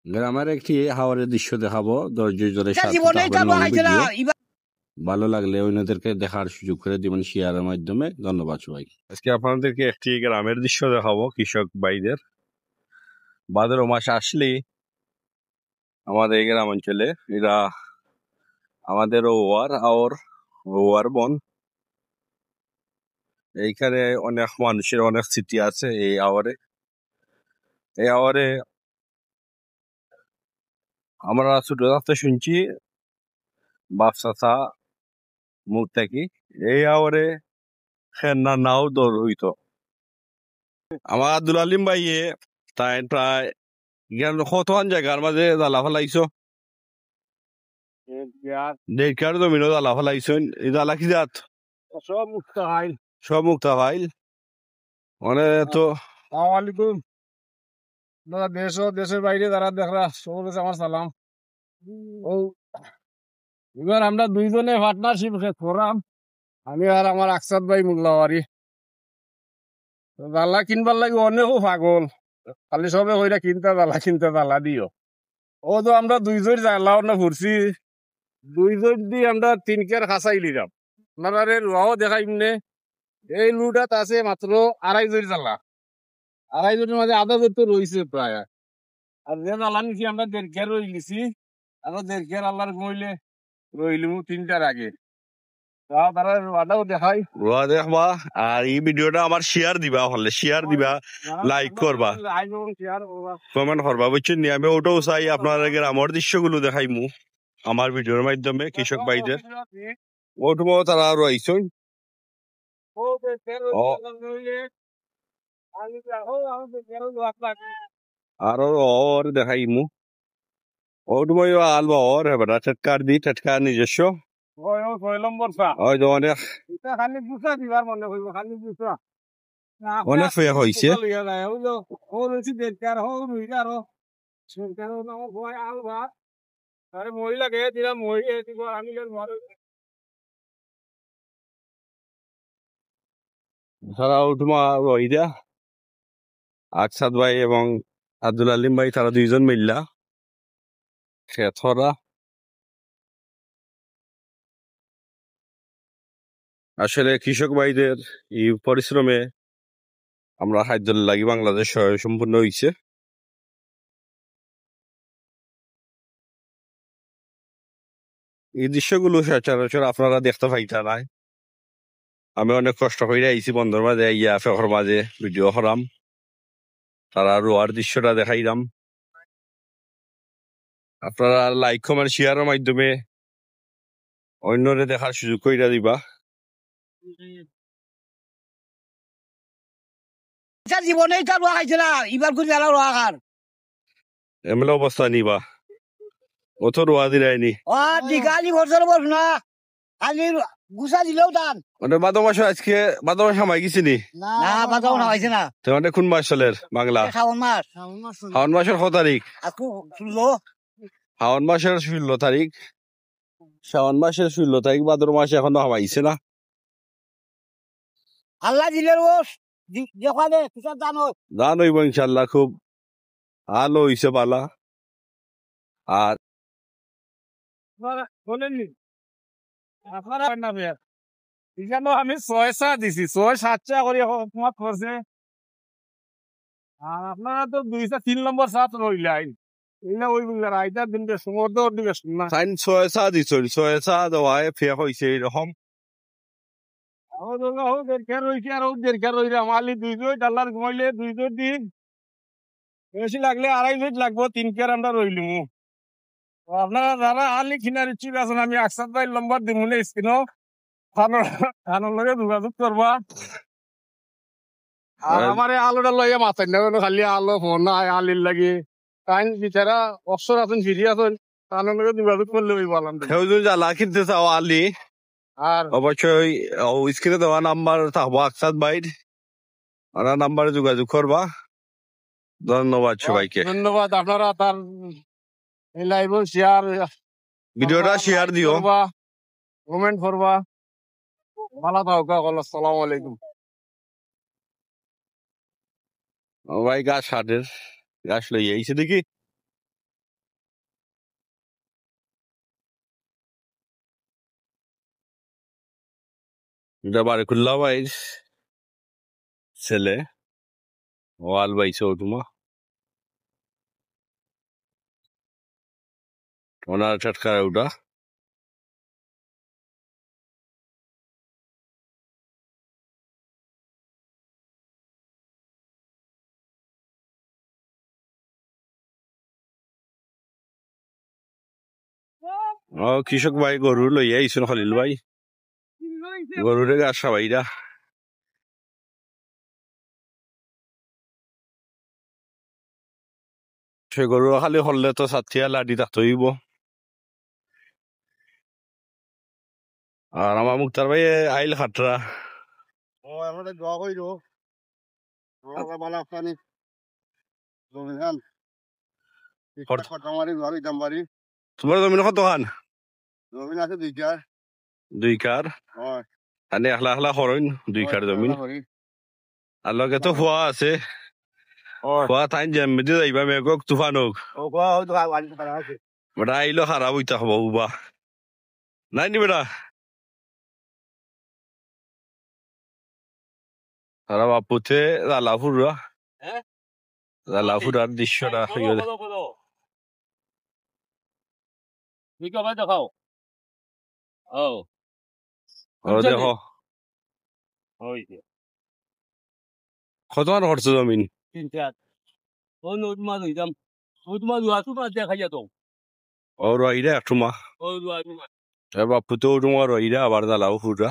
গ্রামের একটি হাওরের দৃশ্য দেখাবো, ধৈর্য ধরে সাথে জীবনে এটা থাকবেন। বহাইছে না ভালো লাগলে অন্যদেরকে দেখার সুযোগ করে দিবেন শেয়ারের মাধ্যমে। ধন্যবাদ সবাই। আজকে আপনাদেরকে একটি গ্রামের দৃশ্য দেখাবো, কৃষক ভাইদের। ভাদ্র মাস আসলেই আমাদের এই গ্রাম অঞ্চলে এরা আমাদের ওয়ার বন, এইখানে অনেক মানুষের অনেক স্মৃতি আছে। এই আওয়ারে আমরা ছোট থাকতে শুনছি বাপ চাচা মুখ থাকি এই আওয়ারে খেলনা নাও দৌড় হইতো। আমার আব্দুল আলিম ভাইয়ে তাই প্রায় কতখান জায়গার মাঝে জ্বালা ফেলাইছো, 1.5 জমিনও জ্বালা ফেলাইছ। এই জ্বালা কি জাত? সব মুক্তা ফাইল মানে তো। আসসালামাইকুম দাদা, দেশের বাইরে যারা দেখরা সবার কাছে আমার সালাম। ও এবার আমরা দুইজনে পার্টনারশিপ করলাম, আমি আর আমার আকসাদ ভাই মোল্লাবাড়ি। জ্বালা কিনবার লাগে অনেকও পাগল, খালি সবে কইরা কিনতে জ্বালা দিও। ও তো আমরা দুইজন জ্বালাও না ঘুরছি, দুইজন দিয়ে আমরা 3 কের খাসাই লিলাম। আপনারা রুয়াও দেখাইমনে এই লুটাত আছে মাত্র 2.5 জোর জ্বালা, 2.5 জনের মাঝে আধা জোর তো রয়েছে প্রায়। আর যে জ্বালা নিছি আমরা 1.5 কের রই নিছি, আরো 1.5 কের আল্লাহর কইলে রইলিম 3টার আগে। তারা রুয়াটাও দেখাই, রুয়া দেখবা আর এই ভিডিওটা আমার শেয়ার দিবা, হলে শেয়ার দিবা, লাইক করবা, কমেন্ট করবা, বুঝছেন নি? আমি ওটাও চাই আপনার গ্রামের দৃশ্যগুলো দেখাইমু আমার ভিডিওর মাধ্যমে কৃষক ভাইদের। ওটুমো তারা রয়েছেন আরো ওর দেখাইমু। ওটুমো আলবা ওর হেবা টেটকার দি টেটকার নিজস্ব অনেক অনেক ফেয়া হয়েছে। তারা উঠমা রহিদা আকসাদ ভাই এবং আব্দুল আলিম ভাই, তারা দুইজন মিল্লা খেতরা। আসলে কৃষক ভাইদের এই পরিশ্রমে আমরা খাদ্য লাগি বাংলাদেশ সম্পূর্ণ হয়েছে। এই দৃশ্যগুলো সচরাচর আপনারা দেখতে পাইতা নাই। আমি অনেক কষ্ট করে আইছি বন্ধুর মাঝে, ইয়া ফেকর মাঝে ভিডিও করাম, তারা রোয়ার দৃশ্যটা দেখাইলাম। আপনারা লাইক কমেন্ট শেয়ারের মাধ্যমে অন্যরে দেখার সুযোগ কইরা দিবা। জীবনে এটা বহাইছে না এবার করে জ্বালা রোয়া খার এমন অবস্থা নিবা অত রোয়া দিলাইনি। দিঘালি বছর বস না, খালি গুছা দিলেও টান। মানে ভাদ্র মাস আজকে ভাদ্র মাস হামাই গেছি নি? না বাজাও না হয়েছে না। তোমাদের কোন মাস চলের বাংলা? শ্রাবণ মাস। শাওন মাসের কত তারিখ? শুনলো শাওন মাসের 16 তারিখ। শাওন মাসের 16 তারিখ, ভাদ্র মাস এখনো হামাইছে না। আল্লাহ দিলে রোজ দেখালে দান হইব ইনশাল্লাহ, খুব আলো হইছে পালা। আর বলেননি আপনারা এখানে আমি 6 দিছি, 6-7 করে তোমার করছে। আর আপনারা তো 2-3 নম্বর সাত রইলাই, ওই আইতার দিন সমুদ্র দিবে না। সাইন 6 দিছ, 6 দেওয়ায় ফেক হইছে এরকম। বেশি লাগলে 2.5 ফিট লাগবো, 3 কের আমরা রইলিম। আপনারা যারা আলি কিনার ইচ্ছুক আছেন, আমি আকসাদ ভাই নম্বর দিব না স্ক্রিনও, থানোর লগে যোগাযোগ করবা। আর আমার আলোটা লইয়া মাথায় না খালি আলো ফোন না আলির লাগে তাই বিচারা অবসর আছেন, ফিরি আছেন, থানোর লগে যোগাযোগ করলে ওই বললাম। কেউ যদি জ্বালা কিনতে চাও আলি, আর অবশ্যই স্ক্রিনে দেওয়া নাম্বার থাকবো আকসাদ ভাইর, ওনার নাম্বারে যোগাযোগ করবা। ধন্যবাদ সবাইকে। ধন্যবাদ। আপনারা তার লাইভ শেয়ার ভিডিওটা শেয়ার দিও, কমেন্ট করবা। ভালো থাকুক। আসসালামু আলাইকুম। ভাই গাছ হাটের গাছ লইয়া আইছে দেখি। এটা বারেকুল্লাহ ভাইয়ের ছেলে ওয়াল বাইছে ওটুমা ওনার টাটকার ওটা কৃষক ভাই গরু লইয়া আইসুন খলিল ভাই গরুরে গাছ সবাইরা সে গরু খালি হরলে তো সাথিয়া লাডি থাকতে হইব আর আমার মুক্তার ভাই আইল খাটরা আমরা দোয়া কইল আমরা বালা পানি জমিন খটামারি ঘর ইতাম বাড়ি তোমার জমিন কত খান জমিন আছে 2 2 কার হয় আনে আখলা আখলা খরইন 2 কার জমিন আর লগে তো হওয়া আছে হওয়া তাই জেমে দিয়ে যাইবা মেঘক তুফান হোক ও কোয়া হয়তো আলি পারা আছে বেটা আইলো খারাপ হইতা হব উবা নাই নি বেটা খারাপ আপুতে লাফুরা হ্যাঁ লাফুরার দৃশ্যটা ঠিক আছে দেখাও ও দেখো ওই কত আর খরচ জমিন 3 ও নোট মাছ হইতাম নোট মাছ আসু মাছ দেখা যেত ও রইরা একটু মা ও বাপু তো ওটুমা রইরা আবার লাফুরা